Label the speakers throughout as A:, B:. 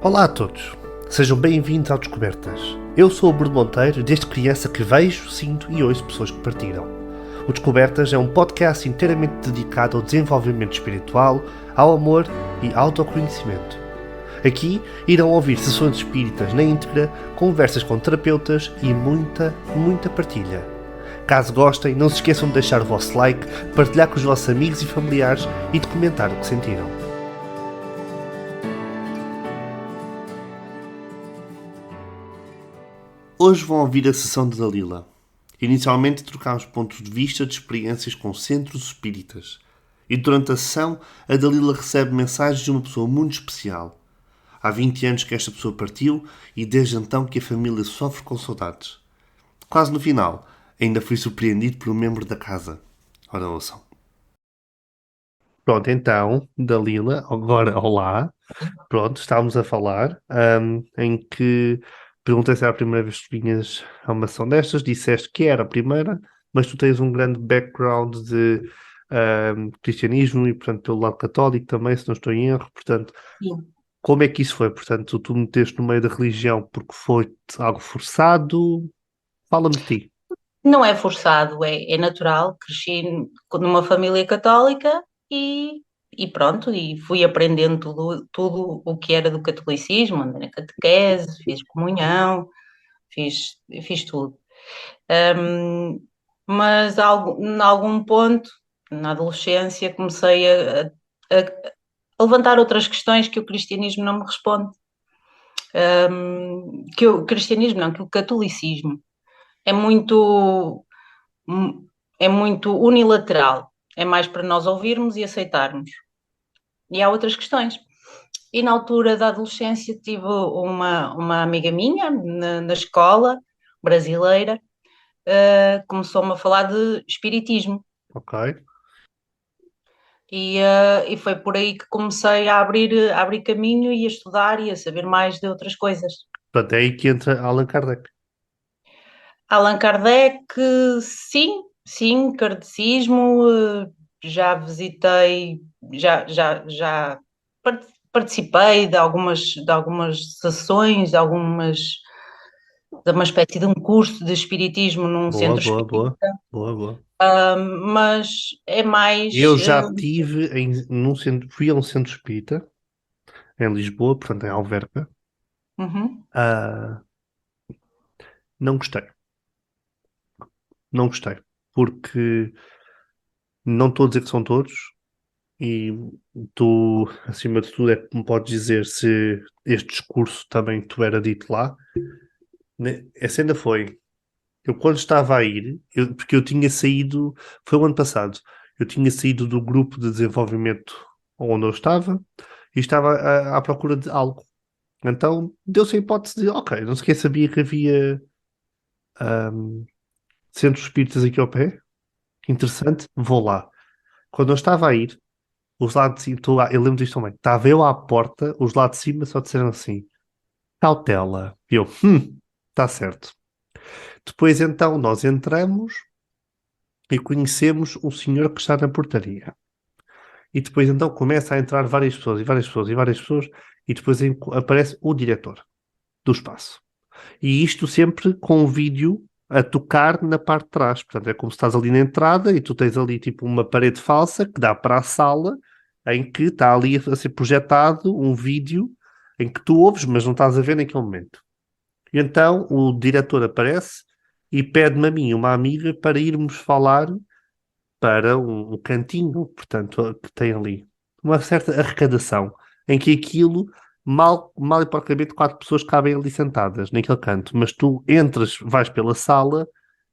A: Olá a todos, sejam bem-vindos ao Descobertas. Eu sou o Bruno Monteiro, desde criança que vejo, sinto e ouço pessoas que partilham. O Descobertas é um podcast inteiramente dedicado ao desenvolvimento espiritual, ao amor e autoconhecimento. Aqui irão ouvir sessões espíritas na íntegra, conversas com terapeutas e muita partilha. Caso gostem, não se esqueçam de deixar o vosso like, partilhar com os vossos amigos e familiares e de comentar o que sentiram. Hoje vão ouvir a sessão de Dalila. Inicialmente trocámos pontos de vista de experiências com centros espíritas. E durante a sessão, a Dalila recebe mensagens de uma pessoa muito especial. Há 20 anos que esta pessoa partiu e desde então que a família sofre com saudades. Quase no final, ainda fui surpreendido por um membro da casa. Ora, ouçam. Pronto, então, Dalila, agora olá. Pronto, estávamos a falar em que perguntei se era a primeira vez que vinhas a uma sessão destas, disseste que era a primeira, mas tu tens um grande background de cristianismo e, portanto, pelo lado católico também, se não estou em erro, portanto,
B: Sim.
A: como é que isso foi? Portanto, tu meteste no meio da religião porque foi algo forçado? Fala-me de ti.
B: Não é forçado, é natural. Cresci numa família católica e pronto, e fui aprendendo tudo o que era do catolicismo, andei na catequese, fiz comunhão, fiz tudo. Hum, mas em algum ponto, na adolescência, comecei a levantar outras questões que o cristianismo não me responde. Que o cristianismo não, que o catolicismo é muito é muito unilateral. É mais para nós ouvirmos e aceitarmos. E há outras questões. E na altura da adolescência tive uma amiga minha na escola, brasileira, começou-me a falar de espiritismo.
A: Ok.
B: E foi por aí que comecei a abrir caminho e a estudar e a saber mais de outras coisas.
A: Portanto, é aí que entra Allan Kardec.
B: Allan Kardec, sim, kardecismo, já visitei, já participei de algumas sessões, de uma espécie de um curso de espiritismo num
A: Boa,
B: centro
A: boa, boa.
B: espírita,
A: Boa, boa.
B: mas é mais.
A: Eu já tive num centro, fui a um centro espírita em Lisboa, portanto em Alverca.
B: Uhum.
A: Ah, não gostei. Não gostei. Porque não estou a dizer que são todos, e tu, acima de tudo, é que me podes dizer se este discurso também tu era dito lá. A cena foi, eu quando estava a ir, porque eu tinha saído, foi o ano passado, eu tinha saído do grupo de desenvolvimento onde eu estava e estava à procura de algo. Então deu-se a hipótese de, ok, não sequer sabia que havia centros espíritas aqui ao pé. Interessante, vou lá. Quando eu estava a ir, os lá de cima, eu lembro disto também, estava eu à porta, os lá de cima só disseram assim, cautela. E eu, está certo. Depois então nós entramos e conhecemos o senhor que está na portaria. E depois então começa a entrar várias pessoas e várias pessoas e várias pessoas e depois aparece o diretor do espaço. E isto sempre com o vídeo a tocar na parte de trás. Portanto, é como se estás ali na entrada e tu tens ali tipo uma parede falsa que dá para a sala em que está ali a ser projetado um vídeo em que tu ouves, mas não estás a ver naquele momento. E então o diretor aparece e pede-me a mim, e uma amiga, para irmos falar para um cantinho, portanto, que tem ali uma certa arrecadação, em que aquilo, mal e porcamente, 4 pessoas cabem ali sentadas naquele canto, mas tu entras, vais pela sala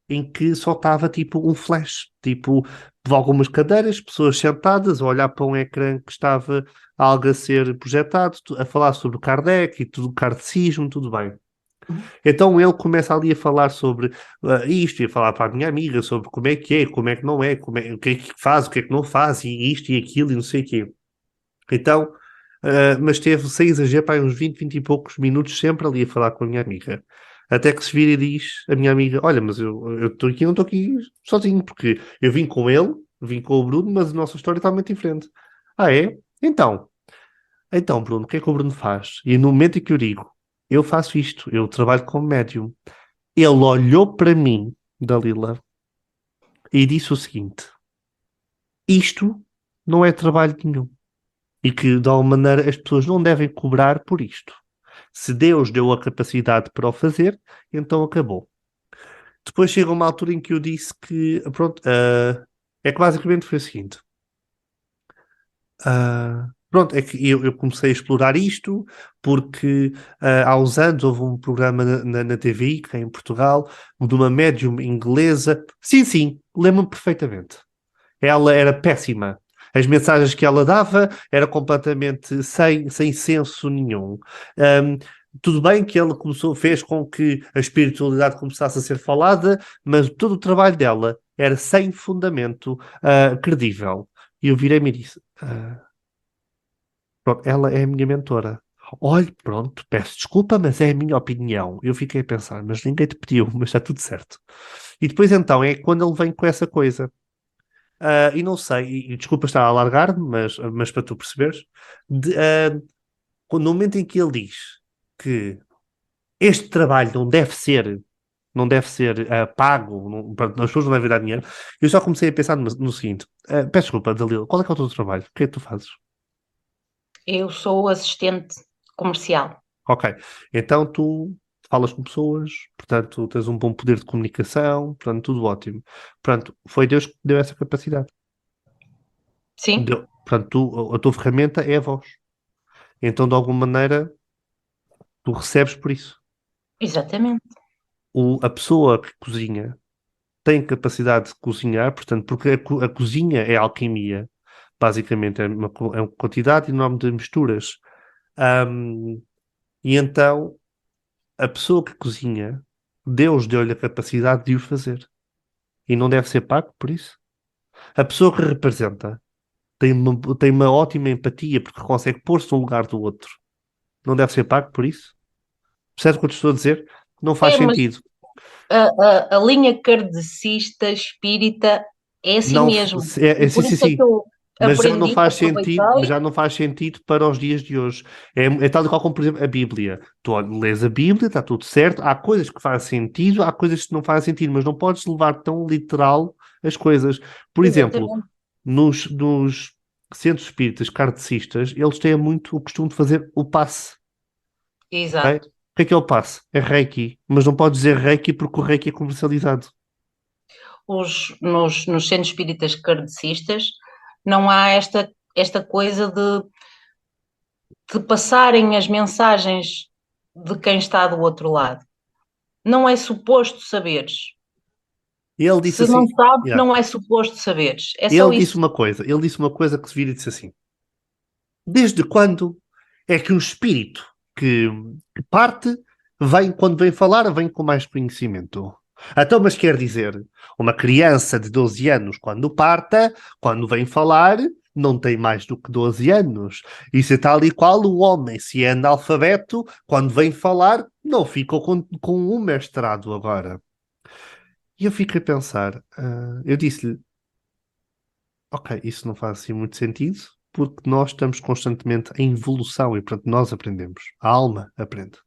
A: em que só estava tipo um flash, tipo de algumas cadeiras, pessoas sentadas a olhar para um ecrã que estava algo a ser projetado, a falar sobre Kardec e tudo, kardecismo, tudo bem. Então ele começa ali a falar sobre isto, e a falar para a minha amiga sobre como é, como é que não é, o que é que faz, o que é que não faz, e isto e aquilo e não sei o quê. Então, mas teve, sem exagero, para aí uns 20 e poucos minutos sempre ali a falar com a minha amiga. Até que se vira e diz a minha amiga, olha, mas eu estou aqui, não estou aqui sozinho, porque eu vim com o Bruno, mas a nossa história está muito diferente. Ah, é? Então. Então, Bruno, o que é que o Bruno faz? E no momento em que eu digo, eu faço isto, eu trabalho como médium, ele olhou para mim, Dalila, e disse o seguinte: isto não é trabalho nenhum. E que, de alguma maneira, as pessoas não devem cobrar por isto. Se Deus deu a capacidade para o fazer, então acabou. Depois chega uma altura em que eu disse que, pronto, é que basicamente foi o seguinte. Pronto, é que eu comecei a explorar isto porque há uns anos houve um programa na TVI, que é em Portugal, de uma médium inglesa. Sim, sim, lembro-me perfeitamente. Ela era péssima. As mensagens que ela dava era completamente sem senso nenhum. Ahm, Tudo bem que ela começou, fez com que a espiritualidade começasse a ser falada, mas todo o trabalho dela era sem fundamento, credível. E eu virei-me e disse: pronto, ela é a minha mentora. Olhe, pronto, peço desculpa, mas é a minha opinião. Eu fiquei a pensar, mas ninguém te pediu, mas está tudo certo. E depois então é quando ele vem com essa coisa. E não sei, e desculpa estar a alargar-me, mas para tu perceberes, no momento em que ele diz que este trabalho não deve ser pago, pronto, as pessoas não devem dar dinheiro, eu só comecei a pensar no seguinte: peço desculpa, Dalila, qual é que é o teu trabalho? O que é que tu fazes?
B: Eu sou assistente comercial.
A: Ok, então tu falas com pessoas, portanto tens um bom poder de comunicação, portanto tudo ótimo. Portanto, foi Deus que te deu essa capacidade.
B: Sim,
A: Portanto, a tua ferramenta é a voz. Então, de alguma maneira, tu recebes por isso.
B: exatamente.
A: A pessoa que cozinha tem capacidade de cozinhar, portanto, porque a cozinha é alquimia, basicamente, é uma quantidade enorme de misturas. Ahm, e então, a pessoa que cozinha, Deus deu-lhe a capacidade de o fazer. E não deve ser pago por isso. A pessoa que representa tem uma ótima empatia porque consegue pôr-se no lugar do outro. Não deve ser pago por isso. Percebe o que eu te estou a dizer? Não faz
B: É, mas
A: sentido.
B: a linha kardecista espírita é assim
A: Não,
B: mesmo. E
A: sim,
B: por
A: sim,
B: isso é que
A: sim.
B: eu
A: Mas já não
B: aprendi,
A: faz sentido, mas
B: aproveitei.
A: já não faz sentido para os dias de hoje. É tal e qual como, por exemplo, a Bíblia. Tu lês a Bíblia, está tudo certo. Há coisas que fazem sentido, há coisas que não fazem sentido, mas não podes levar tão literal as coisas. Por exemplo,
B: Exatamente.
A: nos centros espíritas kardecistas, eles têm muito o costume de fazer o passe. Ok?
B: Exato.
A: O que é o passe? É Reiki. Mas não podes dizer Reiki porque o Reiki é comercializado.
B: Nos centros espíritas kardecistas não há esta coisa de passarem as mensagens de quem está do outro lado. Não é suposto saberes.
A: E ele disse
B: Se não
A: assim,
B: sabes,
A: yeah.
B: não é suposto saberes. É só
A: Ele disse
B: isso.
A: uma coisa, que se vira e disse assim: desde quando é que um espírito que parte quando vem falar, vem com mais conhecimento? Então, mas quer dizer, uma criança de 12 anos, quando vem falar, não tem mais do que 12 anos. Isso é tal e qual o homem, se é analfabeto, quando vem falar, não fica com um mestrado agora. E eu fico a pensar, eu disse-lhe, ok, isso não faz assim muito sentido, porque nós estamos constantemente em evolução e, portanto, nós aprendemos. A alma aprende.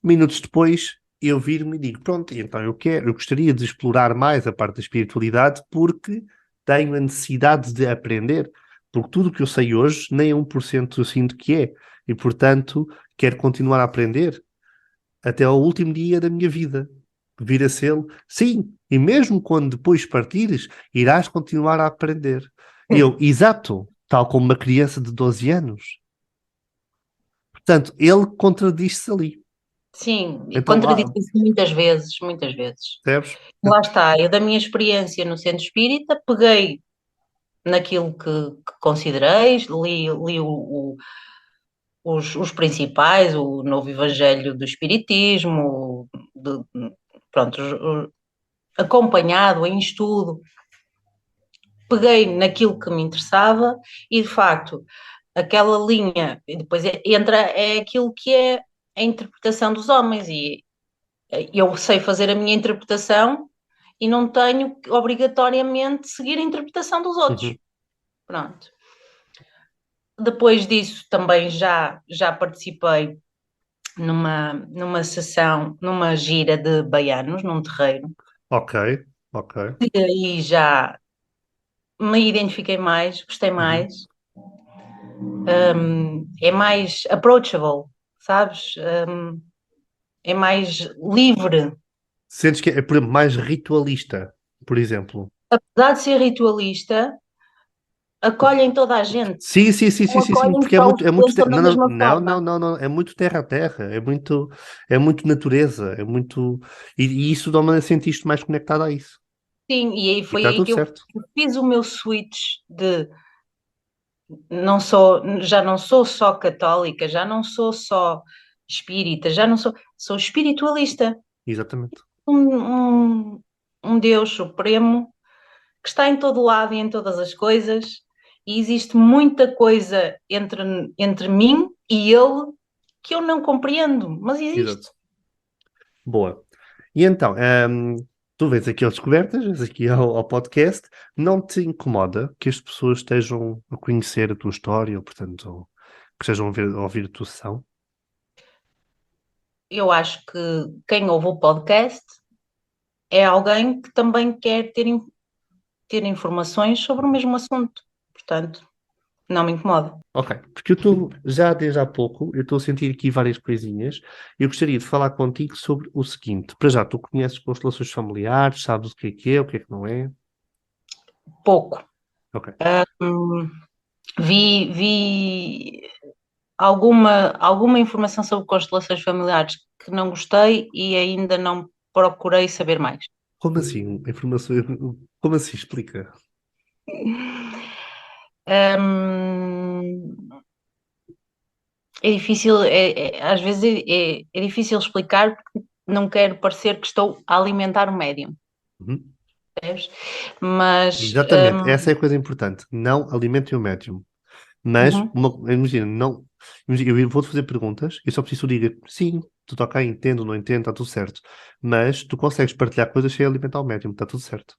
A: Minutos depois, eu viro-me e digo: pronto, então eu gostaria de explorar mais a parte da espiritualidade porque tenho a necessidade de aprender. Porque tudo o que eu sei hoje, nem a 1% eu sinto que é. E, portanto, quero continuar a aprender até ao último dia da minha vida. Vir a ser, sim, e mesmo quando depois partires, irás continuar a aprender. E eu, exato, tal como uma criança de 12 anos. Portanto, ele contradiz-se ali.
B: Sim, e
A: Então,
B: contradisse muitas vezes, muitas vezes.
A: percebes?
B: Lá está, eu da minha experiência no centro espírita, peguei naquilo que considerei, li os principais, o Novo Evangelho do Espiritismo, pronto, acompanhado em estudo, peguei naquilo que me interessava e, de facto, aquela linha, e depois entra é aquilo que é a interpretação dos homens, e eu sei fazer a minha interpretação e não tenho que obrigatoriamente seguir a interpretação dos outros.
A: Uhum.
B: Pronto. Depois disso também já participei numa sessão, numa gira de baianos, num terreiro.
A: Ok, ok.
B: E aí já me identifiquei mais, gostei
A: Uhum.
B: mais. É mais approachable, sabes? É mais livre.
A: Sentes que é, por exemplo, mais ritualista, por exemplo?
B: Apesar de ser ritualista, acolhem toda a gente.
A: Sim, sim, sim, sim,
B: Não
A: sim, sim,
B: acolhem
A: porque
B: só os
A: é
B: que
A: muito,
B: pensam da
A: não, não,
B: mesma
A: não, não,
B: forma.
A: não, não, é muito terra a terra, é muito natureza, e isso dá-me a sentir isto mais conectado a isso.
B: Sim, e aí
A: E
B: foi
A: está
B: aí
A: tudo
B: que eu
A: certo.
B: fiz o meu switch de não sou, já não sou só católica, já não sou só espírita, já não sou, sou espiritualista.
A: Exatamente.
B: Um, um Deus supremo que está em todo lado e em todas as coisas, e existe muita coisa entre mim e ele que eu não compreendo, mas existe.
A: Exato. Boa. E então, tu vês aqui as descobertas, vês aqui ao podcast, não te incomoda que as pessoas estejam a conhecer a tua história, ou, portanto, que estejam a ouvir a tua sessão?
B: Eu acho que quem ouve o podcast é alguém que também quer ter informações sobre o mesmo assunto. Portanto, não me incomoda.
A: Ok, porque eu estou, já desde há pouco, eu estou a sentir aqui várias coisinhas. Eu gostaria de falar contigo sobre o seguinte. Para já, tu conheces constelações familiares, sabes o que é, o que não é?
B: Pouco.
A: Ok.
B: Hum, vi alguma informação sobre constelações familiares que não gostei e ainda não procurei saber mais.
A: Como assim? Informações. Como assim? Explica.
B: Hum, é difícil, às vezes é difícil explicar porque não quero parecer que estou a alimentar o médium,
A: Uhum.
B: percebes? Mas,
A: Exatamente, essa é a coisa importante. Não alimentem o médium. Mas,
B: uhum.
A: imagina, não. Imagina, eu vou-te fazer perguntas e só preciso que tu diga sim, tudo ok, entendo, não entendo, está tudo certo. Mas tu consegues partilhar coisas sem alimentar o médium, está tudo certo.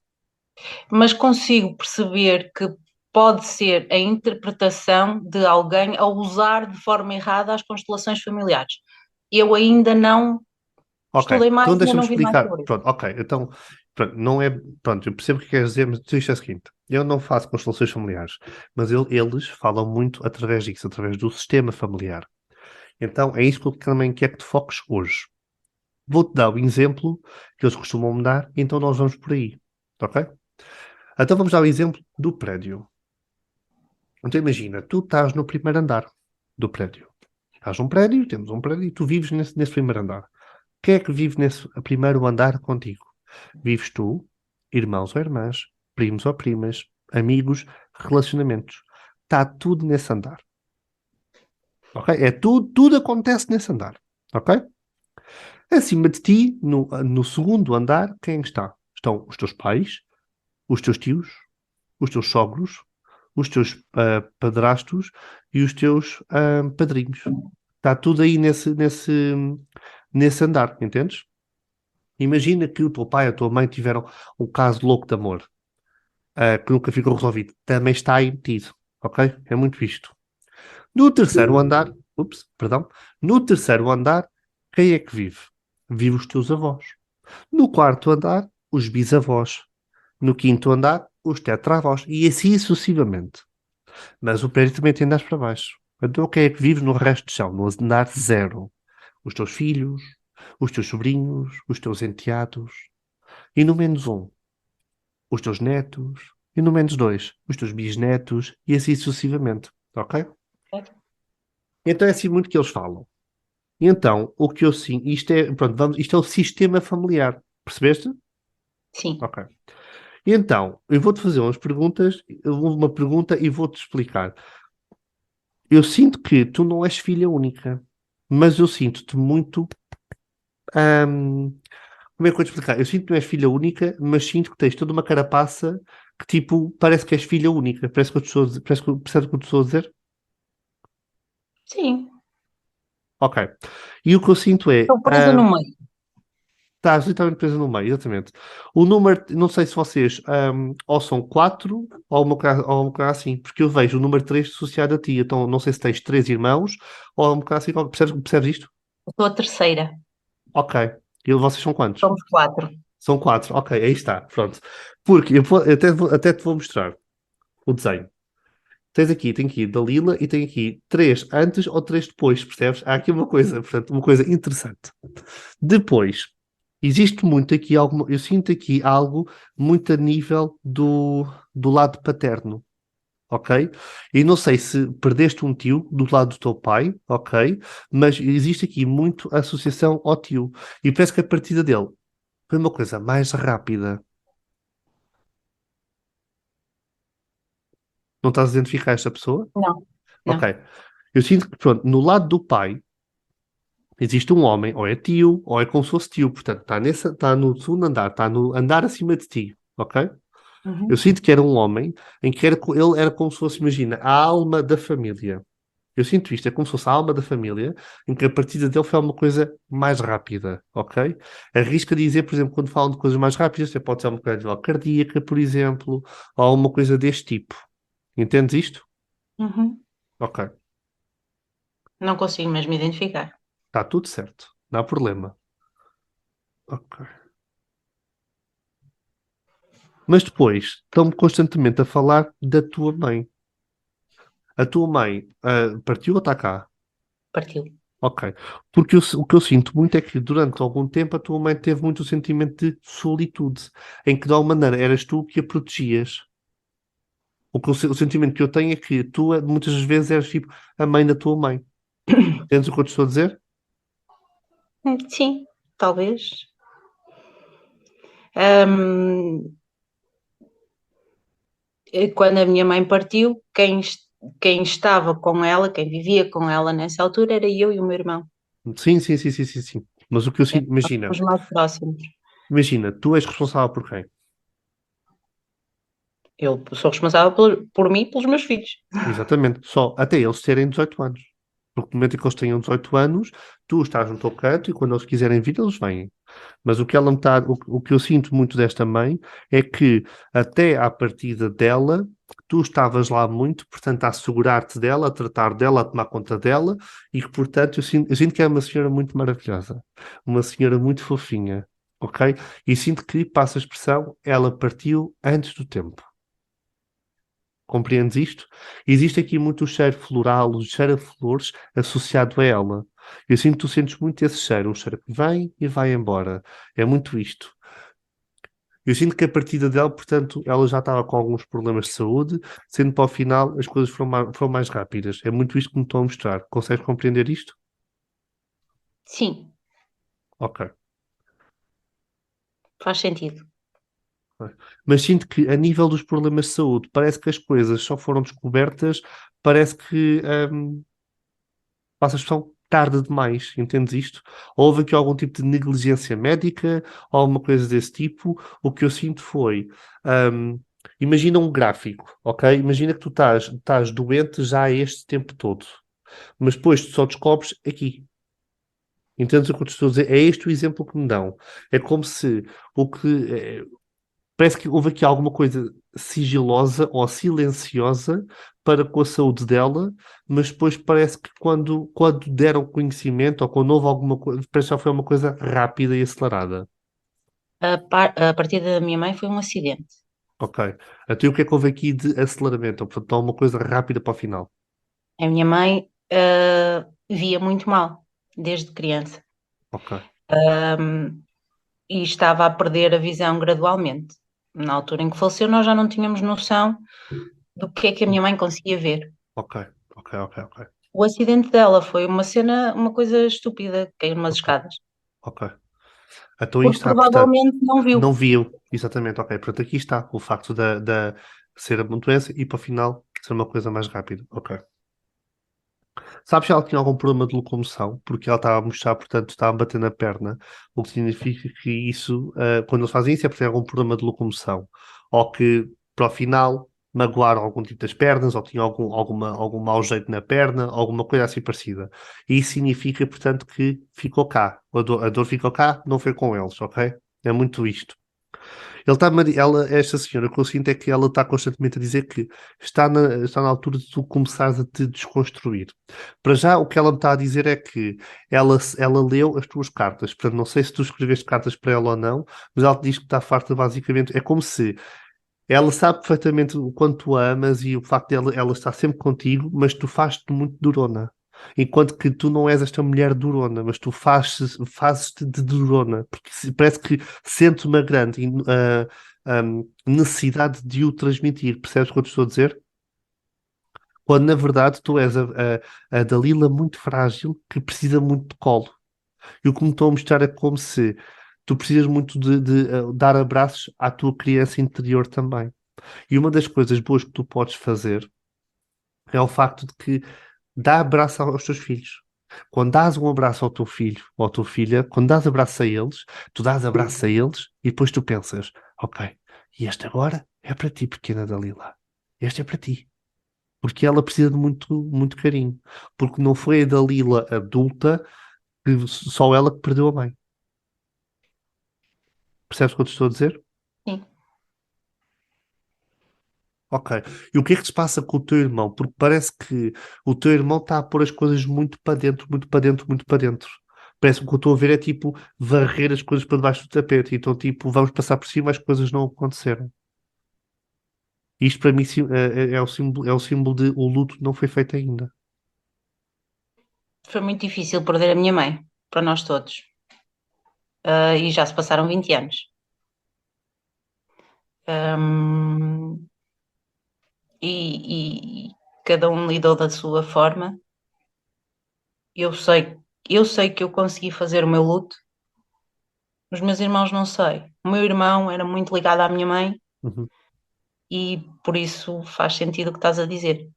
B: Mas consigo perceber que pode ser a interpretação de alguém a usar de forma errada as constelações familiares. Eu ainda não
A: Ok,
B: estudei mais,
A: então
B: ainda
A: deixa-me
B: não vi mais
A: explicar.
B: sobre isso.
A: Pronto, ok, então, pronto, não é. Pronto, eu percebo o que queres dizer, mas tu isto é o seguinte: eu não faço constelações familiares, mas eles falam muito através disso, através do sistema familiar. Então é isso que eu também quero que te foques hoje. Vou-te dar o exemplo que eles costumam me dar, então nós vamos por aí, ok? Então vamos dar o exemplo do prédio. Então imagina, tu estás no primeiro andar do prédio. Estás num prédio, temos um prédio e tu vives nesse primeiro andar. Quem é que vive nesse primeiro andar contigo? Vives tu, irmãos ou irmãs, primos ou primas, amigos, relacionamentos. Está tudo nesse andar. Ok? É tudo acontece nesse andar. Ok? Acima de ti, no segundo andar, quem é que está? Estão os teus pais, os teus tios, os teus sogros, os teus padrastos e os teus padrinhos. Está tudo aí nesse andar, entendes? Imagina que o teu pai ou a tua mãe tiveram um caso louco de amor, que nunca ficou resolvido. Também está aí metido, ok? É muito visto. No terceiro andar, ups, perdão, no terceiro andar, quem é que vive? Vive os teus avós. No quarto andar, os bisavós. No quinto andar, os tetravós. E assim sucessivamente. Mas o prédio também tem andares para baixo. Então quem é que vive no resto do chão? No andar zero? Os teus filhos, os teus sobrinhos, os teus enteados. E no menos um, os teus netos. E no menos dois, os teus bisnetos. E assim sucessivamente. Ok? Então é assim muito que eles falam. E então, o que eu sim, isto é, pronto, isto é o sistema familiar. Percebeste?
B: Sim,
A: Ok. E então, eu vou-te fazer umas perguntas, uma pergunta e vou-te explicar. Eu sinto que tu não és filha única, mas eu sinto-te muito. Como é que eu vou te explicar? Eu sinto que tu és filha única, mas sinto que tens toda uma carapaça que, tipo, parece que és filha única. Parece que eu te estou a dizer, percebes o que eu te estou a dizer?
B: sim.
A: Ok. E o que eu sinto é.
B: Estou presa no meio.
A: Estás literalmente presa no meio, exatamente. O número, não sei se vocês ou são quatro ou uma coisa assim, porque eu vejo o número 3 associado a ti. Então não sei se tens três irmãos ou uma coisa assim. Percebes isto?
B: Eu sou a terceira.
A: Ok. E vocês são quantos?
B: Somos quatro.
A: São quatro. Ok, aí está. Pronto. Porque eu até te vou mostrar o desenho. Tem aqui Dalila e tem aqui três antes ou três depois, percebes? Há aqui uma coisa, portanto, uma coisa interessante. Depois, existe muito aqui alguma, eu sinto aqui algo muito a nível do lado paterno, ok? E não sei se perdeste um tio do lado do teu pai, ok? Mas existe aqui muito associação ao tio. E parece que a partida dele foi uma coisa mais rápida. Não estás a identificar esta pessoa?
B: Não,
A: Ok.
B: não.
A: Eu sinto que, pronto, no lado do pai existe um homem, ou é tio, ou é como se fosse tio, portanto, está no segundo andar, está no andar acima de ti, ok? Eu
B: Uhum.
A: sinto que era um homem em que ele era como se fosse, imagina, a alma da família. Eu sinto isto, é como se fosse a alma da família, em que a partida dele foi uma coisa mais rápida, ok? Arrisco a dizer, por exemplo, quando falam de coisas mais rápidas, você pode ser uma coisa cardíaca, por exemplo, ou uma coisa deste tipo. Entendes isto?
B: Uhum.
A: Ok,
B: Não consigo mesmo identificar.
A: está tudo certo, não há problema. Ok. Mas depois estão-me constantemente a falar da tua mãe. A tua mãe partiu ou está cá?
B: Partiu.
A: Ok. Porque o que eu sinto muito é que durante algum tempo a tua mãe teve muito o sentimento de solitude, em que de alguma maneira eras tu que a protegias. O sentimento que eu tenho é que tu muitas das vezes eras tipo a mãe da tua mãe. Entendes o que eu te estou a dizer?
B: Sim, talvez. Ahm, Quando a minha mãe partiu, quem estava com ela, quem vivia com ela nessa altura, era eu e o meu irmão.
A: Sim, sim, sim, sim, sim, sim. Mas o que eu sinto,
B: Éramos os mais próximos.
A: tu és responsável por quem?
B: Eu sou responsável por mim e pelos meus filhos.
A: Exatamente. Só até eles terem 18 anos. Porque no momento em que eles tenham 18 anos, tu estás no teu canto e quando eles quiserem vir, eles vêm. Mas o que eu sinto muito desta mãe é que até à partida dela, tu estavas lá muito, portanto, a assegurar-te dela, a tratar dela, a tomar conta dela, e que, portanto, eu sinto que é uma senhora muito maravilhosa, uma senhora muito fofinha, ok? E sinto que, passa a expressão, ela partiu antes do tempo. Compreendes isto? Existe aqui muito o cheiro floral, o cheiro a flores associado a ela. Eu sinto que tu sentes muito esse cheiro, um cheiro que vem e vai embora. É muito isto. Eu sinto que a partida dela, portanto, ela já estava com alguns problemas de saúde, sendo para o final as coisas foram mais rápidas. É muito isto que me estão a mostrar. Consegues compreender isto?
B: Sim,
A: Ok.
B: faz sentido.
A: Mas sinto que a nível dos problemas de saúde, parece que as coisas só foram descobertas, parece que passa a expressão tarde demais, entendes isto? Houve aqui algum tipo de negligência médica, ou alguma coisa desse tipo. O que eu sinto foi, hum, imagina um gráfico, ok? Imagina que tu estás doente já há este tempo todo, mas depois tu só descobres aqui. Entendes o que eu te estou a dizer? É este o exemplo que me dão. É como se o que parece que houve aqui alguma coisa sigilosa ou silenciosa para com a saúde dela, mas depois parece que quando deram conhecimento ou quando houve alguma coisa, parece que já foi uma coisa rápida e acelerada.
B: A partida da minha mãe foi um acidente.
A: Ok. Então o que é que houve aqui de aceleramento? Portanto, há uma coisa rápida para o final.
B: A minha mãe via muito mal, desde criança,
A: Ok.
B: e estava a perder a visão gradualmente. Na altura em que faleceu, nós já não tínhamos noção do que a minha mãe conseguia ver.
A: Ok. Ok. Ok. Ok.
B: O acidente dela foi uma cena, uma coisa estúpida, caiu numas
A: Ok.
B: escadas,
A: Ok. Então aí
B: porque
A: está, portanto,
B: provavelmente não
A: não
B: viu.
A: viu. Exatamente, ok. Portanto, aqui está o facto da ser a doença e para o final ser uma coisa mais rápida. Ok. Sabes se ela tinha algum problema de locomoção? Porque ela estava a mostrar, portanto, estava a bater na perna, o que significa que isso, quando eles fazem isso, é porque tem algum problema de locomoção. Ou que, para o final, magoar algum tipo das pernas, ou tinha algum mau jeito na perna, alguma coisa assim parecida. E isso significa, portanto, que ficou cá. A dor ficou cá, não foi com eles, ok? É muito isto. Esta senhora, o que eu sinto é que ela está constantemente a dizer que está na altura de tu começares a te desconstruir. Para já, o que ela me está a dizer é que ela leu as tuas cartas. Portanto, não sei se tu escreveste cartas para ela ou não, mas ela te diz que está farta, basicamente. É como se ela sabe perfeitamente o quanto tu a amas e o facto de ela estar sempre contigo, mas tu fazes-te muito durona. Enquanto que tu não és esta mulher durona, mas tu fazes-te de durona, porque parece que sente uma grande necessidade de o transmitir. Percebes o que eu te estou a dizer? Quando na verdade tu és a Dalila muito frágil que precisa muito de colo. E o que me estão a mostrar é como se tu precisas muito de dar abraços à tua criança interior também. E uma das coisas boas que tu podes fazer é o facto de que dá abraço aos teus filhos. Quando dás um abraço ao teu filho ou à tua filha, quando dás abraço a eles, tu dás abraço a eles e depois tu pensas, ok, e este agora é para ti, pequena Dalila. Este é para ti. Porque ela precisa de muito, muito carinho. Porque não foi a Dalila adulta que só ela que perdeu a mãe. Percebes o que eu te estou a dizer?
B: Sim.
A: Ok. E o que é que se passa com o teu irmão? Porque parece que o teu irmão está a pôr as coisas muito para dentro, muito para dentro, muito para dentro. Parece que o que eu estou a ver é tipo varrer as coisas para debaixo do tapete. Então, tipo, vamos passar por cima, as coisas não aconteceram. Isto para mim é o símbolo de o luto não foi feito ainda.
B: Foi muito difícil perder a minha mãe, para nós todos. E já se passaram 20 anos. Ahm, e cada um lidou da sua forma. Eu sei, eu sei que eu consegui fazer o meu luto, os meus irmãos não sei. O meu irmão era muito ligado à minha mãe
A: Uhum.
B: e por isso faz sentido o que estás a dizer.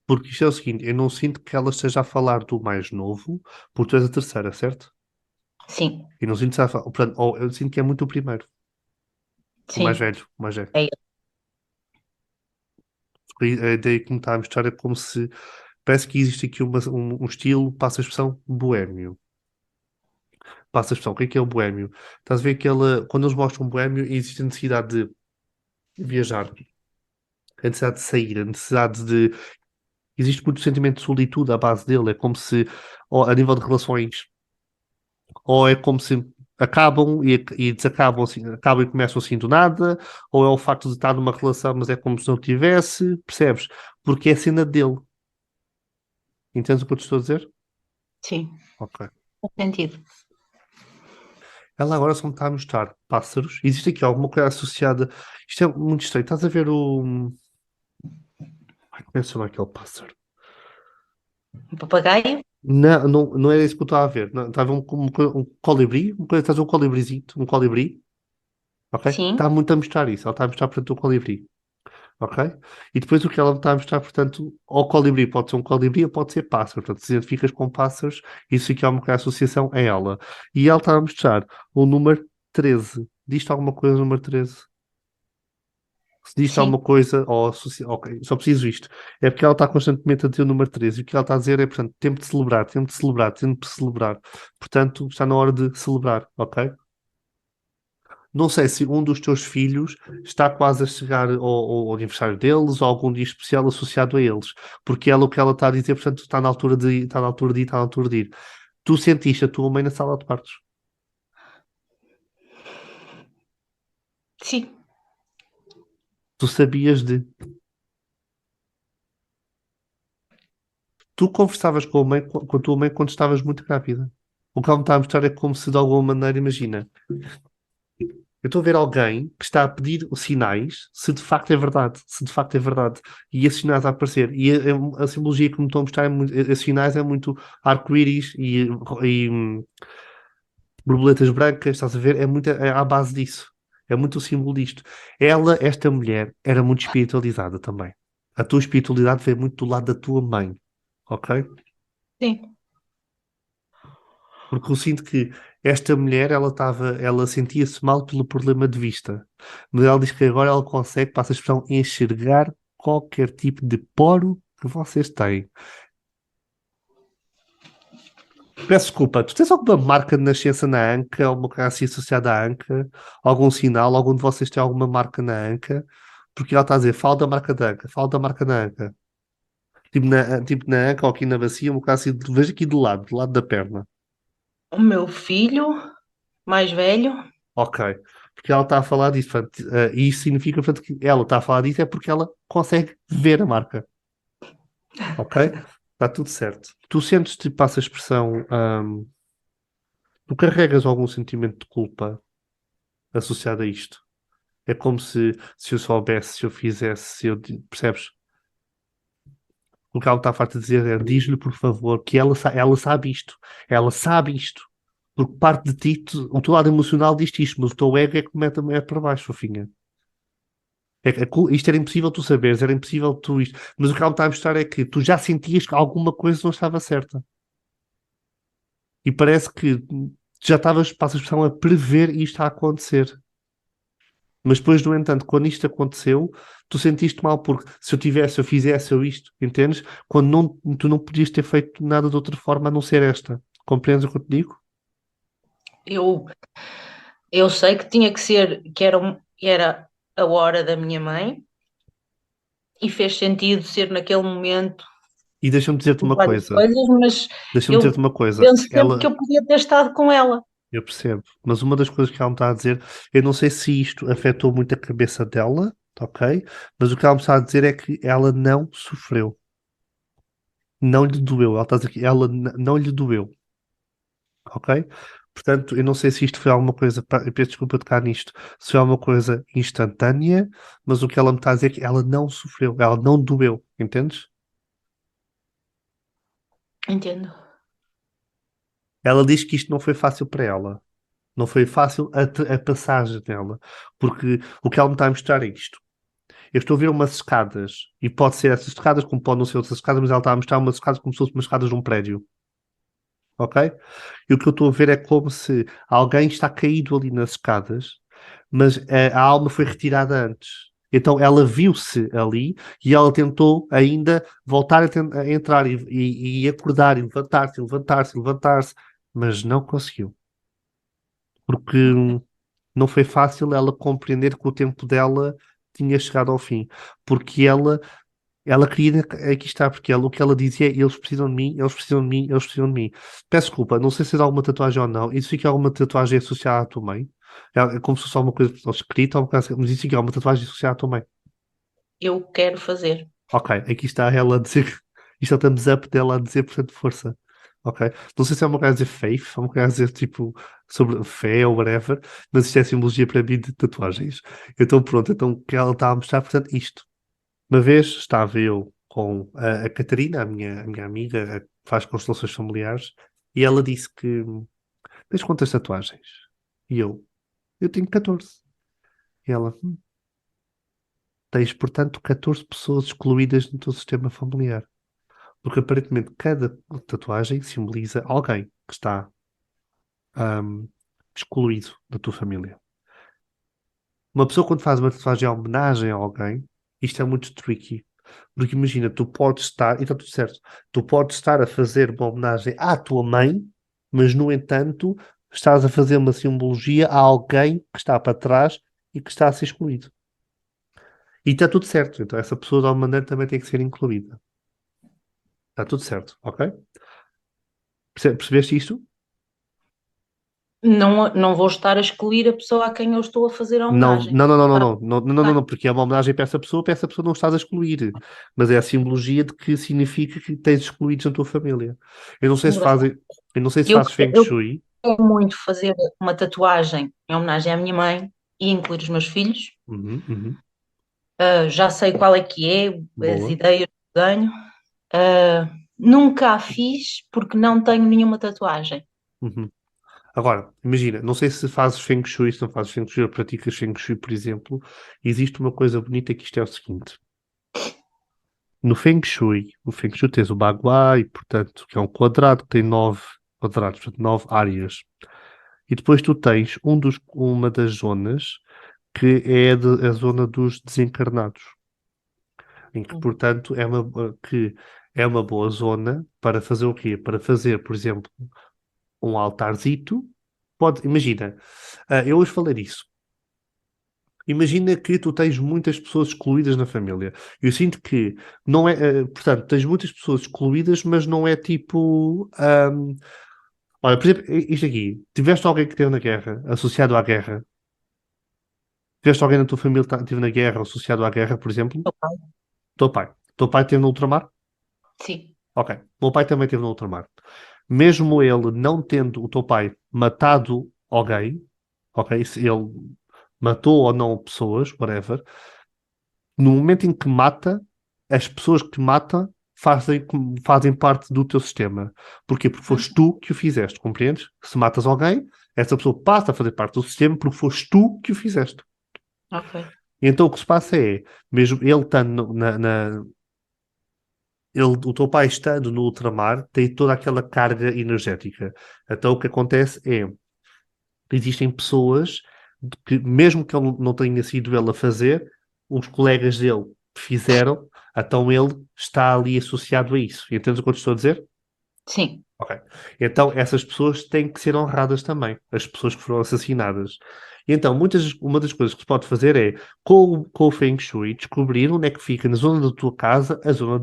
A: Porque isto é o seguinte, eu não sinto que ela esteja a falar do mais novo, porque tu és a terceira, certo?
B: Sim,
A: E não sinto que esteja a falar, portanto, ou eu sinto que é muito o primeiro, o mais
B: sim,
A: velho, o mais velho.
B: é ele.
A: A ideia que me está a mostrar é como se parece que existe aqui um estilo, passa a expressão, boémio. Passa a expressão, o que é o boémio? Estás a ver que quando eles mostram boémio, existe a necessidade de viajar, a necessidade de sair, a necessidade de. Existe muito sentimento de solitude à base dele, é como se, ou, a nível de relações, ou é como se acabam e desacabam assim, acabam e começam assim do nada, ou é o facto de estar numa relação, mas é como se não tivesse, percebes? Porque é a cena dele. Entendes o que eu te estou a dizer?
B: Sim,
A: Ok.
B: faz sentido.
A: Ela agora só me está a mostrar pássaros. Existe aqui alguma coisa associada. Isto é muito estranho. Estás a ver o. Ai, como é que se chama aquele pássaro?
B: Um papagaio?
A: Não, não, não era isso que eu estava a ver. Não, estava um colibri. Estás a ver um colibrizito. Um colibri. Ok?
B: Sim,
A: Está muito a mostrar isso. Ela está a mostrar, portanto, o colibri. Ok? E depois o que ela me está a mostrar, portanto, ao colibri pode ser um colibri ou pode ser pássaro. Portanto, se identificas com pássaros, isso aqui é uma associação a ela. E ela está a mostrar o número 13. Diz-te alguma coisa, o número 13? Se diz
B: sim,
A: alguma coisa, ou ok, só preciso isto. É porque ela está constantemente a dizer o número 13 e o que ela está a dizer é, portanto, tempo de celebrar, tempo de celebrar, tempo de celebrar. Portanto, está na hora de celebrar, ok? Não sei se um dos teus filhos está quase a chegar ao aniversário deles ou algum dia especial associado a eles, porque ela, o que ela está a dizer, portanto, está na altura de ir, está na altura de ir, está na altura de ir. Tu sentiste a tua mãe na sala de partos.
B: sim.
A: Tu sabias de. Tu conversavas com a tua mãe quando estavas muito grávida. O que ela me está a mostrar é como se de alguma maneira, imagina, eu estou a ver alguém que está a pedir os sinais, se de facto é verdade, se de facto é verdade, e esses sinais a aparecer. E a simbologia que me estão a mostrar, esses sinais é muito arco-íris e borboletas brancas, estás a ver? É à base disso. É muito o símbolo disto. Esta mulher, era muito espiritualizada também. A tua espiritualidade veio muito do lado da tua mãe, ok?
B: Sim.
A: Porque eu sinto que Esta mulher, ela sentia-se mal pelo problema de vista, mas ela diz que agora ela consegue, passa a expressão, enxergar qualquer tipo de poro que vocês têm. Peço desculpa, tu tens alguma marca de nascença na anca, alguma coisa assim associada à anca? Algum sinal? Algum de vocês tem alguma marca na anca? Porque ela está a dizer, fala da marca da anca, fala da marca na anca. Tipo na anca ou aqui na bacia, um bocado assim, veja aqui do lado da perna.
B: O meu filho mais velho,
A: Ok. Porque ela está a falar disso, portanto, e isso significa, portanto, que ela está a falar disso é porque ela consegue ver a marca. Ok? Está tudo certo. Tu sentes, tipo, passa a expressão, tu carregas algum sentimento de culpa associado a isto? É como se eu soubesse, se eu fizesse, se eu, percebes? O que ela está farta de dizer é, diz-lhe, por favor, que ela sabe isto. Ela sabe isto. Porque parte de ti, o teu lado emocional diz isto, mas o teu ego é que mete a mulher para baixo, fofinha. Isto era impossível tu saberes, era impossível tu isto. Mas o que ela me está a mostrar é que tu já sentias que alguma coisa não estava certa. E parece que já estavas, passa a expressão, a prever isto a acontecer. Mas depois, no entanto, quando isto aconteceu, tu sentiste mal porque se eu tivesse, eu fizesse eu isto, entendes? Quando não, tu não podias ter feito nada de outra forma a não ser esta. Compreendes o que eu te digo?
B: eu, eu sei que tinha que ser, era a hora da minha mãe e fez sentido ser naquele momento
A: E deixa-me dizer-te
B: por
A: uma
B: várias
A: coisa.
B: coisas, mas
A: Deixa-me dizer-te
B: eu
A: uma coisa.
B: penso sempre que
A: Ela,
B: eu podia ter estado com ela.
A: eu percebo, mas uma das coisas que ela me está a dizer, eu não sei se isto afetou muito a cabeça dela, ok? Mas o que ela me está a dizer é que ela não sofreu. Não lhe doeu. Ela está a dizer que ela não lhe doeu. Ok? Portanto, eu não sei se isto foi alguma coisa, eu peço desculpa de tocar nisto, se foi alguma coisa instantânea, mas o que ela me está a dizer é que ela não sofreu, ela não doeu, entendes?
B: Entendo.
A: Ela diz que isto não foi fácil para ela, não foi fácil a passagem dela, porque o que ela me está a mostrar é isto. Eu estou a ver umas escadas, e pode ser essas escadas, como pode não ser outras escadas, mas ela está a mostrar umas escadas como se fossem umas escadas de um prédio, ok? E o que eu estou a ver é como se alguém está caído ali nas escadas, mas a alma foi retirada antes. Então ela viu-se ali e ela tentou ainda voltar a entrar e acordar, e levantar-se, levantar-se, levantar-se, mas não conseguiu. Porque não foi fácil ela compreender que o tempo dela tinha chegado ao fim. Porque ela queria aqui estar, porque o que ela dizia é eles precisam de mim, eles precisam de mim, eles precisam de mim. Peço desculpa, não sei se é alguma tatuagem ou não. Isso fica alguma tatuagem associada à tua mãe? É como se fosse alguma coisa escrita, ou uma coisa assim, mas isso fica alguma tatuagem associada à tua mãe.
B: Eu quero fazer.
A: Ok, aqui está ela a dizer, isto é o thumbs up dela a dizer, portanto, força. Ok, não sei se é uma coisa a dizer faith, ou uma coisa a dizer tipo sobre fé ou whatever, mas isto é simbologia para mim de tatuagens. Então pronto, então o que ela está a mostrar, portanto, isto. Uma vez estava eu com a Catarina, a minha amiga, que faz constelações familiares, e ela disse que tens quantas tatuagens? E eu tenho 14. E ela, tens, portanto, 14 pessoas excluídas no teu sistema familiar. Porque aparentemente cada tatuagem simboliza alguém que está ahm, excluído da tua família. Uma pessoa quando faz uma tatuagem em homenagem a alguém, isto é muito tricky. Porque imagina, tu podes estar, e está tudo certo, tu podes estar a fazer uma homenagem à tua mãe, mas no entanto estás a fazer uma simbologia a alguém que está para trás e que está a ser excluído. E está tudo certo, então essa pessoa de alguma maneira também tem que ser incluída. Está tudo certo, ok? Percebeste isto?
B: Não, não vou estar a excluir a pessoa a quem eu estou a fazer a
A: Não,
B: homenagem.
A: não, não, não, não,
B: Ah,
A: não, não, não, não,
B: ah,
A: não, porque é uma homenagem para essa pessoa não estás a excluir, mas é a simbologia de que significa que tens excluídos na tua família. Eu não sei se
B: engraçado.
A: fazem, eu não sei se
B: Eu,
A: fazes Feng
B: eu
A: Shui.
B: quero muito fazer uma tatuagem em homenagem à minha mãe e incluir os meus filhos.
A: Uhum, uhum,
B: Já sei qual é que é, as
A: boa.
B: ideias que tenho. Ah, nunca a fiz porque não tenho nenhuma tatuagem.
A: Uhum. Agora, imagina, não sei se fazes Feng Shui, se não fazes Feng Shui ou praticas Feng Shui, por exemplo, existe uma coisa bonita que isto é o seguinte. No Feng Shui tens o Bagua, e, portanto, que é um quadrado que tem 9 quadrados, portanto, 9 áreas. E depois tu tens uma das zonas que é a zona dos desencarnados, em que, portanto, que é uma boa zona para fazer o quê? Para fazer, por exemplo, um altarzito. Imagina, eu hoje falei disso. Imagina que tu tens muitas pessoas excluídas na família. Eu sinto que não é, portanto, tens muitas pessoas excluídas, mas não é tipo, olha, por exemplo, isto aqui, tiveste alguém que esteve na guerra, associado à guerra? Tiveste alguém na tua família que esteve na guerra, associado à guerra, por exemplo?
B: Meu pai.
A: Teu pai. Teu pai esteve no ultramar?
B: Sim.
A: Ok. O meu pai também esteve no ultramar. Mesmo ele não tendo o teu pai matado alguém, ok? Se ele matou ou não pessoas, whatever, no momento em que mata, as pessoas que mata fazem parte do teu sistema. Porquê? Porque foste tu que o fizeste, compreendes? Se matas alguém, essa pessoa passa a fazer parte do sistema porque foste tu que o fizeste.
B: Ok.
A: E então o que se passa é, mesmo ele estando o teu pai estando no ultramar, tem toda aquela carga energética. Então o que acontece é, existem pessoas que, mesmo que ele não tenha sido ele a fazer, os colegas dele fizeram, então ele está ali associado a isso. Entendes o que eu te estou a dizer?
B: Sim.
A: Ok. Então, essas pessoas têm que ser honradas também, as pessoas que foram assassinadas. E então, uma das coisas que se pode fazer é, com o Feng Shui, descobrir onde é que fica na zona da tua casa a zona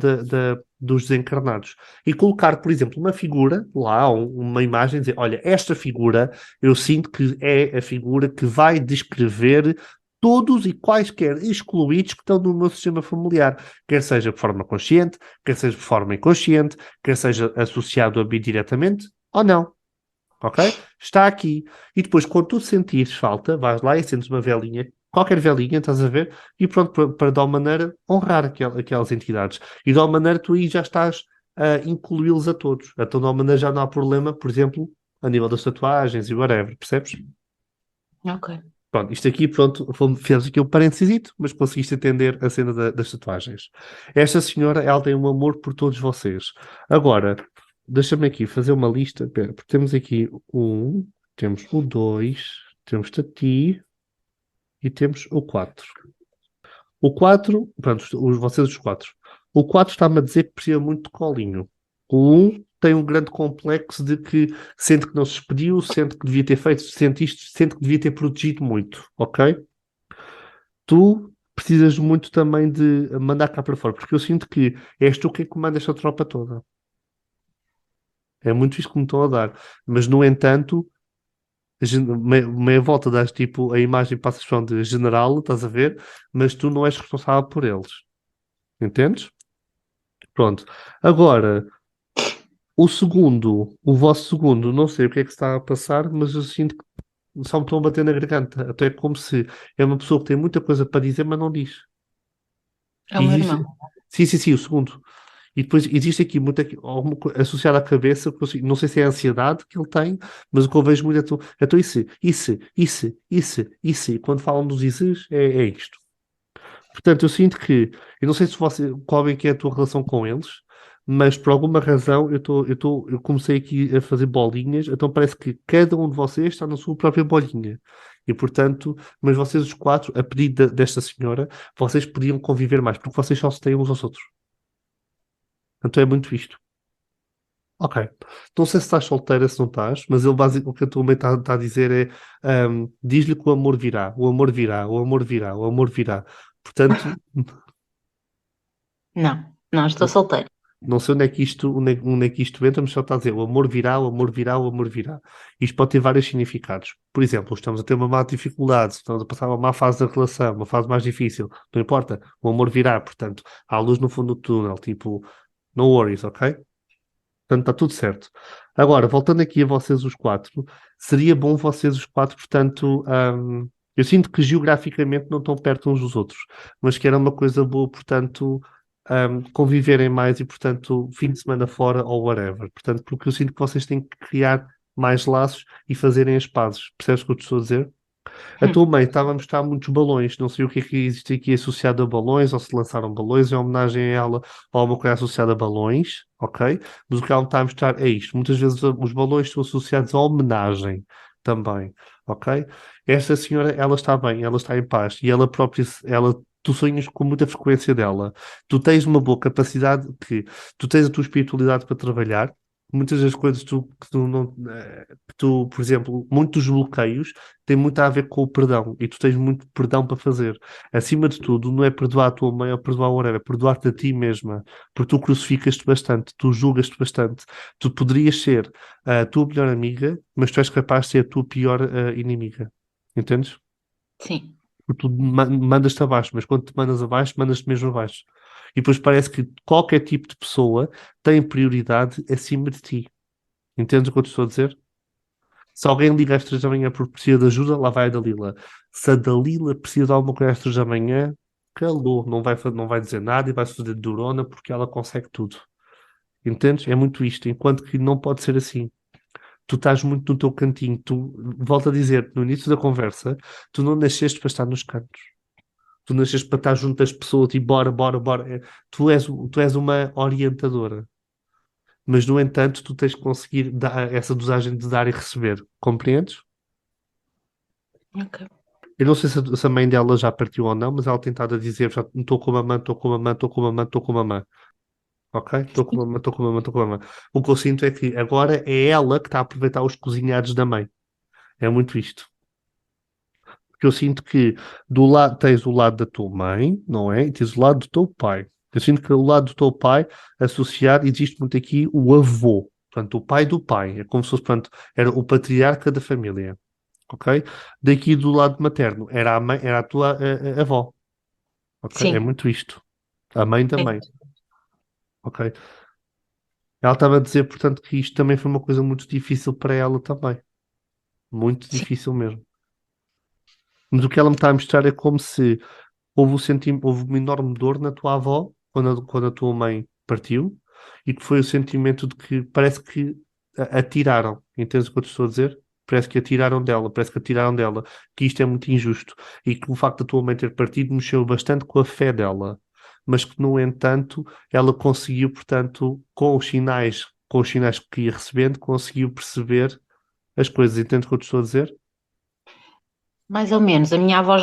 A: dos desencarnados. E colocar, por exemplo, uma figura lá, uma imagem, e dizer: olha, esta figura, eu sinto que é a figura que vai descrever todos e quaisquer excluídos que estão no meu sistema familiar, quer seja de forma consciente, quer seja de forma inconsciente, quer seja associado a mim diretamente ou não. Ok? Está aqui. E depois, quando tu sentires falta, vais lá e acendes uma velinha, qualquer velinha, estás a ver? E pronto, para de alguma maneira honrar aquelas entidades. E de alguma maneira tu aí já estás a incluí-los a todos. Então, de alguma maneira já não há problema, por exemplo, a nível das tatuagens e whatever, percebes?
B: Ok.
A: Pronto, isto aqui, pronto, fizemos aqui um parênteses, mas conseguiste entender a cena das tatuagens. Esta senhora, ela tem um amor por todos vocês. Agora, deixa-me aqui fazer uma lista. Pera, porque temos aqui temos o dois, temos a ti e temos o quatro. O quatro, pronto, vocês os quatro. O quatro está-me a dizer que precisa muito de colinho. O um tem um grande complexo de que sente que não se despediu, sente que devia ter feito, sente isto, sente que devia ter protegido muito, ok? Tu precisas muito também de mandar cá para fora, porque eu sinto que és tu quem comanda esta tropa toda. É muito isso que me estão a dar. Mas, no entanto, meia volta das tipo a imagem passa a expressão de general, estás a ver? Mas tu não és responsável por eles. Entendes? Pronto. Agora, o vosso segundo, não sei o que é que está a passar, mas eu sinto que só me estão a bater na garganta. Até como se é uma pessoa que tem muita coisa para dizer, mas não diz.
B: É o
A: E
B: meu irmão.
A: existe... Sim, sim, sim, o segundo. E depois existe aqui alguma coisa associada à cabeça, que não sei se é a ansiedade que ele tem, mas o que eu vejo muito então isso. E quando falam dos ISs, é isto. Portanto, eu sinto que, eu não sei se qual é que é a tua relação com eles, mas por alguma razão eu comecei aqui a fazer bolinhas, então parece que cada um de vocês está na sua própria bolinha. E portanto, mas vocês os quatro, a pedido desta senhora, vocês podiam conviver mais, porque vocês só se têm uns aos outros. Então é muito isto. Ok. Não sei se estás solteira, se não estás, mas o que a tua mãe está a dizer é diz-lhe que o amor virá, o amor virá, o amor virá, o amor virá. Portanto,
B: Não, não, estou solteira.
A: não sei onde é que isto entra, mas só está a dizer o amor virá, o amor virá, o amor virá. Isto pode ter vários significados. Por exemplo, estamos a ter uma má dificuldade, estamos a passar uma má fase da relação, uma fase mais difícil. Não importa, o amor virá, portanto, há luz no fundo do túnel, tipo, no worries, ok? Portanto, está tudo certo. Agora, voltando aqui a vocês os quatro, seria bom vocês os quatro, portanto, eu sinto que geograficamente não estão perto uns dos outros, mas que era uma coisa boa, portanto, conviverem mais e, portanto, fim de semana fora ou whatever. Portanto, porque eu sinto que vocês têm que criar mais laços e fazerem as pazes. Percebes o que eu te estou a dizer? A tua mãe estava a mostrar muitos balões, não sei o que é que existe aqui associado a balões, ou se lançaram balões em homenagem a ela, ou alguma coisa associada a balões, ok? Mas o que ela me está a mostrar é isto. Muitas vezes os balões estão associados à homenagem. também, ok? Esta senhora, ela está bem, ela está em paz e ela própria, tu sonhas com muita frequência dela. Tu tens uma boa capacidade que tu tens a tua espiritualidade para trabalhar. Muitas das coisas que tu não, que tu, por exemplo, muitos bloqueios têm muito a ver com o perdão e tu tens muito perdão para fazer. Acima de tudo, não é perdoar a tua mãe ou perdoar o whatever, é perdoar-te a ti mesma, porque tu crucificas-te bastante, tu julgas-te bastante. Tu poderias ser a tua melhor amiga, mas tu és capaz de ser a tua pior inimiga. Entendes?
B: Sim,
A: Porque tu mandas-te abaixo, mas quando te mandas abaixo, mandas-te mesmo abaixo. E depois parece que qualquer tipo de pessoa tem prioridade acima de ti. Entendes o que eu te estou a dizer? Se alguém liga às 3 da manhã porque precisa de ajuda, lá vai a Dalila. Se a Dalila precisa de alguma coisa às 3 da manhã, calou, não vai dizer nada e vai-se fazer de durona porque ela consegue tudo. Entendes? É muito isto. Enquanto que não pode ser assim. Tu estás muito no teu cantinho. Tu, volto a dizer, no início da conversa, tu não nasceste para estar nos cantos. Tu nasceste para estar junto das pessoas e bora, bora, bora. Tu és uma orientadora. Mas, no entanto, tu tens que conseguir dar essa dosagem de dar e receber. Compreendes?
B: ok.
A: Eu não sei se a mãe dela já partiu ou não, mas ela tem estado a dizer: já estou com mamãe, estou com mamãe, estou com mamãe, estou com mamãe. Ok? Estou com mamãe, estou com mamãe, estou com mamãe. O que eu sinto é que agora é ela que está a aproveitar os cozinhados da mãe. É muito isto. Porque eu sinto que do lado tens o lado da tua mãe, não é? E tens o lado do teu pai. Eu sinto que o lado do teu pai associado, existe muito aqui o avô. Portanto, o pai do pai. É como se fosse, portanto, era o patriarca da família. Ok? Daqui do lado materno, era a mãe, era a tua avó. Ok? É
B: Sim,
A: muito isto. A mãe da
B: é,
A: mãe. Ok? Ela estava a dizer, portanto, que isto também foi uma coisa muito difícil para ela também. Muito
B: sim.
A: difícil mesmo. Mas o que ela me está a mostrar é como se houve uma enorme dor na tua avó quando a tua mãe partiu e que foi o sentimento de que parece que a tiraram. Entendes o que eu te estou a dizer? Parece que a tiraram dela, parece que a tiraram dela, que isto é muito injusto e que o facto da tua mãe ter partido mexeu bastante com a fé dela, mas que, no entanto, ela conseguiu, portanto, com os sinais que ia recebendo, conseguiu perceber as coisas. Entendes o que eu te estou a dizer?
B: Mais ou menos. A minha avó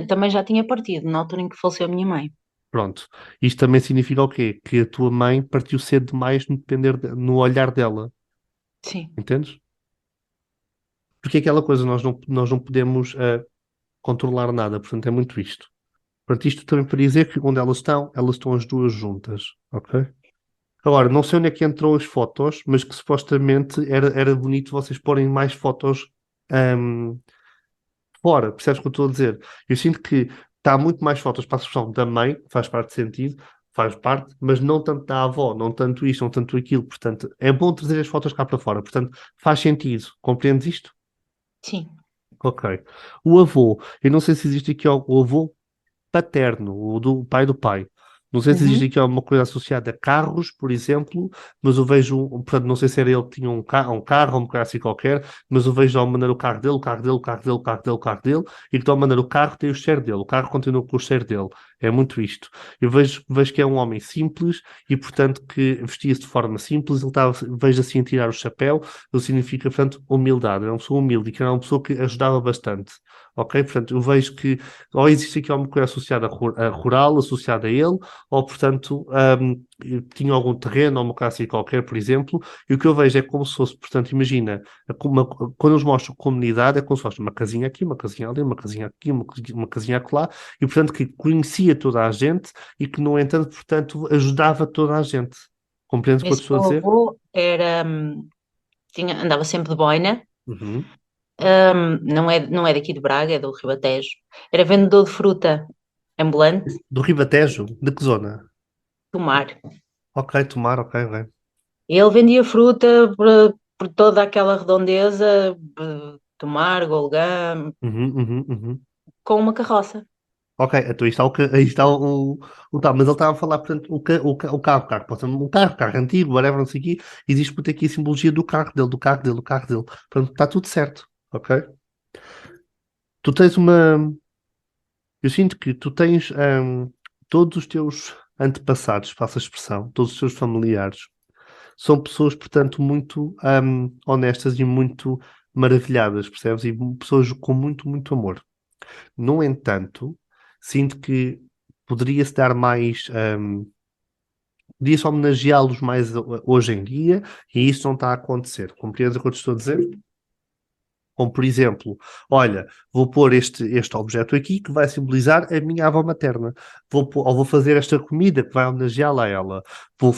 B: também já tinha partido, na altura em que faleceu a minha mãe.
A: Pronto. Isto também significa o quê? Que a tua mãe partiu cedo demais no no olhar dela.
B: Sim.
A: Entendes? Porque é aquela coisa, nós não podemos controlar nada. Portanto, é muito isto. Portanto, isto também para dizer que onde elas estão as duas juntas. Ok? Agora, não sei onde é que entram as fotos, mas que supostamente era bonito vocês porem mais fotos ahm, fora. Percebes o que eu estou a dizer? Eu sinto que está muito mais fotos para a expressão da mãe, que faz parte de sentido, faz parte, mas não tanto da avó, não tanto isto, não tanto aquilo. Portanto, é bom trazer as fotos cá para fora. Portanto, faz sentido. Compreendes isto?
B: Sim.
A: Ok. O avô, eu não sei se existe aqui o avô paterno, o do pai do pai. Não sei se existe
B: Uhum.
A: aqui alguma coisa associada a carros, por exemplo, mas eu vejo, portanto, não sei se era ele que tinha um carro ou uma coisa assim qualquer, mas eu vejo de alguma maneira o carro dele, o carro dele, o carro dele, o carro dele, o carro dele, e que de alguma maneira o carro tem o cheiro dele, o carro continua com o cheiro dele. É muito isto. Eu vejo que é um homem simples e, portanto, que vestia-se de forma simples, ele estava, vejo assim a tirar o chapéu, ele significa, portanto, humildade. Era uma pessoa humilde e que era uma pessoa que ajudava bastante. Ok? Portanto, eu vejo que ou existe aqui alguma coisa associada a rural, associada a ele, ou, portanto, tinha algum terreno ou uma casa assim qualquer, por exemplo, e o que eu vejo é como se fosse, portanto, imagina, quando eles mostram comunidade, é como se fosse uma casinha aqui, uma casinha ali, uma casinha aqui, uma casinha acolá, e, portanto, que conhecia toda a gente e que, no entanto, portanto, ajudava toda a gente. Compreendes o que eu te
B: Esse
A: estou a
B: meu
A: dizer?
B: avô andava sempre de boina.
A: Uhum.
B: Não é daqui de Braga, é do Ribatejo. Era vendedor de fruta ambulante
A: Do Ribatejo? De que zona?
B: do mar.
A: Ok, Tomar, ok, ok.
B: Ele vendia fruta por toda aquela redondeza, Tomar, Golgã,
A: Uhum, uhum, uhum.
B: com uma carroça.
A: Ok, então aí está o tal, mas ele estava a falar, portanto, o carro, pode ser um carro antigo, whatever, não sei o quê, existe muito aqui a simbologia do carro dele, do carro dele, do carro dele. Portanto, está tudo certo, ok? Tu tens eu sinto que tu tens todos os teus antepassados, faça a expressão, todos os teus familiares, são pessoas, portanto, muito honestas e muito maravilhadas, percebes? E pessoas com muito, muito amor. No entanto, sinto que poderia-se dar mais. Podia-se homenageá-los mais hoje em dia e isso não está a acontecer. Compreendes o que eu te estou a dizer? Como, por exemplo, olha, vou pôr este objeto aqui que vai simbolizar a minha avó materna. Ou vou fazer esta comida que vai homenageá-la a ela. Vou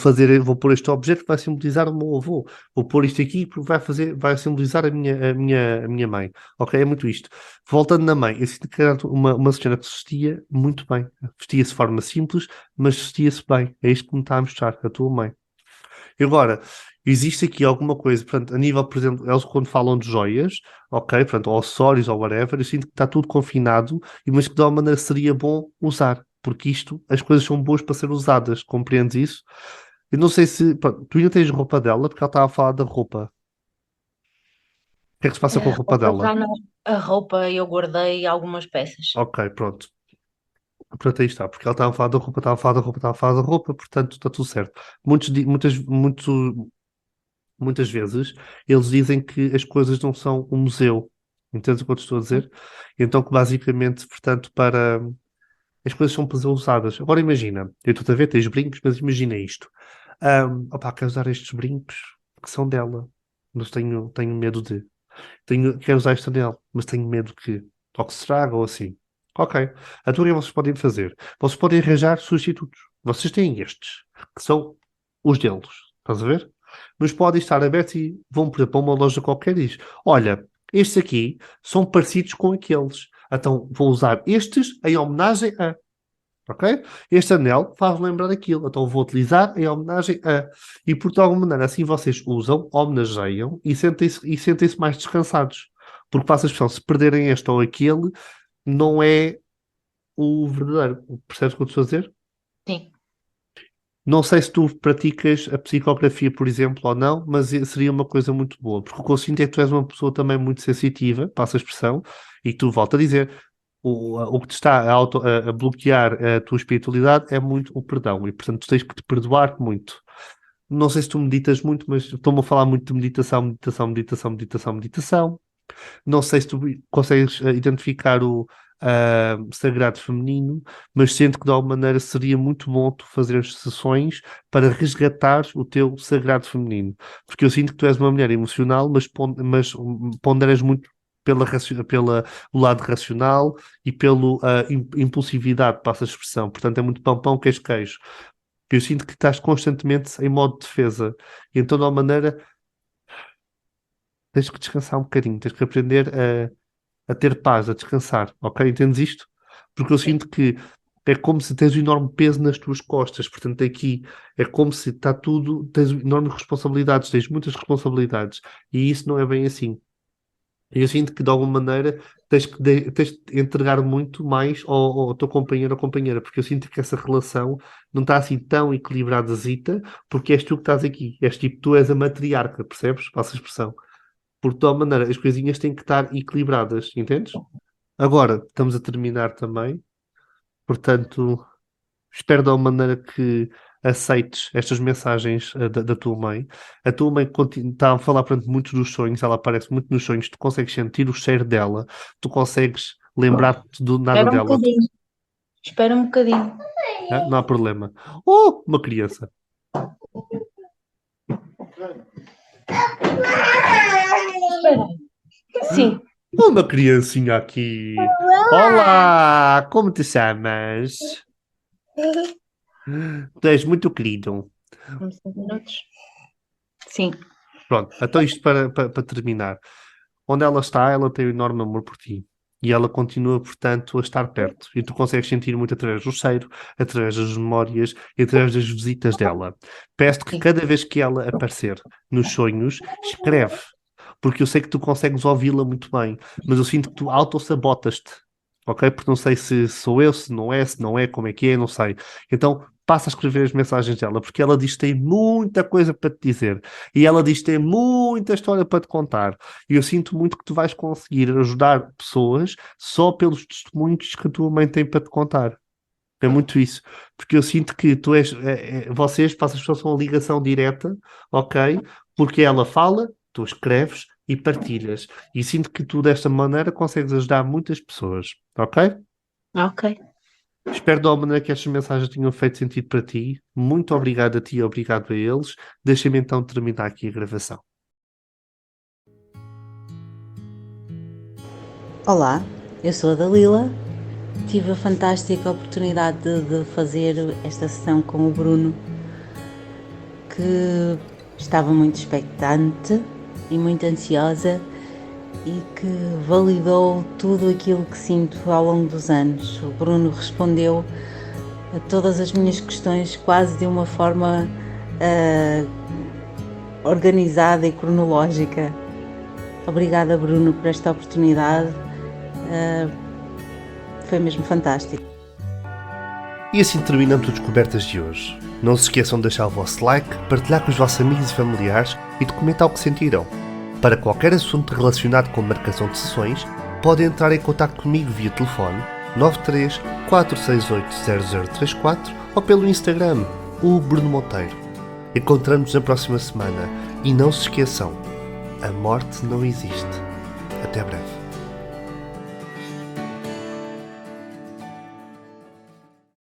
A: pôr este objeto que vai simbolizar o meu avô. Vou pôr isto aqui porque vai simbolizar a minha mãe. Ok? É muito isto. Voltando na mãe, eu sinto que era uma senhora que se vestia muito bem. Vestia-se de forma simples, mas vestia-se bem. É isto que me está a mostrar, a tua mãe. E agora, existe aqui alguma coisa, portanto, a nível, por exemplo, eles quando falam de joias, ok, portanto, ou acessórios ou whatever, eu sinto que está tudo confinado, mas que de alguma maneira seria bom usar, porque isto, as coisas são boas para ser usadas, compreendes isso? Eu não sei se, pronto, tu ainda tens roupa dela, porque ela estava a falar da roupa. O que é que se passa com a
B: A
A: roupa
B: roupa
A: dela?
B: já não. A roupa eu guardei algumas peças.
A: Ok, pronto. Pronto, aí está, porque ela estava a falar da roupa, estava a falar da roupa, estava a falar da roupa, portanto está tudo certo. Muitas vezes eles dizem que as coisas não são um museu. Entendes o que eu te estou a dizer? Então que basicamente, portanto, para as coisas são para ser usadas. Agora imagina, eu estou a ver, tens brincos, mas imagina isto. Opá, quero usar estes brincos que são dela, mas tenho medo de. Quero usar este anel, mas tenho medo que ou que se estraga ou assim. Ok. Então o que é que vocês podem fazer? Vocês podem arranjar substitutos. Vocês têm estes, que são os deles. Estás a ver? Mas podem estar abertos e vão, por exemplo, a uma loja qualquer e diz: Olha, estes aqui são parecidos com aqueles. Então vou usar estes em homenagem a. Ok? Este anel faz lembrar aquilo, então vou utilizar em homenagem a. E por de alguma maneira assim vocês usam, homenageiam e sentem-se mais descansados. Porque passa a expressão, se perderem este ou aquele, não é o verdadeiro. Percebes o que eu estou a dizer?
B: Sim,
A: Não sei se tu praticas a psicografia, por exemplo, ou não, mas seria uma coisa muito boa, porque o que eu sinto é que tu és uma pessoa também muito sensitiva, passa a expressão, e tu volta a dizer, o que te está a bloquear a tua espiritualidade é muito o perdão, e portanto tu tens que te perdoar muito. Não sei se tu meditas muito, mas estou-me a falar muito de meditação, meditação, meditação, meditação, meditação. Não sei se tu consegues identificar o sagrado feminino, mas sinto que de alguma maneira seria muito bom tu fazeres sessões para resgatar o teu sagrado feminino. Porque eu sinto que tu és uma mulher emocional, mas ponderas muito pela o lado racional e pela impulsividade, passa a expressão. Portanto, é muito pão, pão, queijo, queijo. Eu sinto que estás constantemente em modo de defesa. E então, de alguma maneira, tens que descansar um bocadinho, tens que aprender a ter paz, a descansar, ok? Entendes isto? Porque eu
B: sim.
A: sinto que é como se tens um enorme peso nas tuas costas, portanto aqui é como se está tudo, tens enormes responsabilidades, tens muitas responsabilidades e isso não é bem assim. E eu sinto que de alguma maneira tens de entregar muito mais ao teu companheiro ou companheira, porque eu sinto que essa relação não está assim tão equilibradazita, porque és tu que estás aqui, és tipo, tu és a matriarca, percebes? Passa a expressão. Porque de tal maneira as coisinhas têm que estar equilibradas, entendes? Agora, estamos a terminar também, portanto, espero de alguma maneira que aceites estas mensagens da tua mãe. A tua mãe está a falar, portanto, muito dos sonhos, ela aparece muito nos sonhos, tu consegues sentir o cheiro dela, tu consegues lembrar-te do nada
B: Espera um
A: dela,
B: bocadinho. Espera um bocadinho.
A: não há problema. Oh, uma criança.
B: Espera. Sim.
A: Uma criancinha aqui. Olá, como te chamas? Tu és muito querido.
B: Vamos 5 minutos. Sim,
A: Pronto, então isto para terminar. Onde ela está, ela tem um enorme amor por ti. E ela continua, portanto, a estar perto. E tu consegues sentir muito através do cheiro, através das memórias e através das visitas dela. Peço-te que
B: sim.
A: cada vez que ela aparecer nos sonhos, escreve. Porque eu sei que tu consegues ouvi-la muito bem, mas eu sinto que tu auto-sabotas-te. Ok? Porque não sei se sou eu, se não é, como é que é, não sei. Então, passa a escrever as mensagens dela, porque ela diz que tem muita coisa para te dizer. E ela diz que tem muita história para te contar. E eu sinto muito que tu vais conseguir ajudar pessoas só pelos testemunhos que a tua mãe tem para te contar. É muito isso. Porque eu sinto que tu és, vocês, para as pessoas, são uma ligação direta, ok? Porque ela fala, tu escreves e partilhas. E sinto que tu, desta maneira, consegues ajudar muitas pessoas, ok?
B: Ok.
A: Espero de alguma maneira que estas mensagens tenham feito sentido para ti. Muito obrigado a ti e obrigado a eles. Deixa-me então terminar aqui a gravação.
C: Olá, eu sou a Dalila. Tive a fantástica oportunidade de fazer esta sessão com o Bruno, que estava muito expectante e muito ansiosa e que validou tudo aquilo que sinto ao longo dos anos. O Bruno respondeu a todas as minhas questões quase de uma forma organizada e cronológica. Obrigada, Bruno, por esta oportunidade. Foi mesmo fantástico.
A: E assim terminamos o Descobertas de hoje. Não se esqueçam de deixar o vosso like, partilhar com os vossos amigos e familiares e de comentar o que sentiram. Para qualquer assunto relacionado com marcação de sessões, podem entrar em contato comigo via telefone 93 468 0034 ou pelo Instagram, o Bruno Monteiro. Encontramos-nos na próxima semana e não se esqueçam, a morte não existe. Até breve.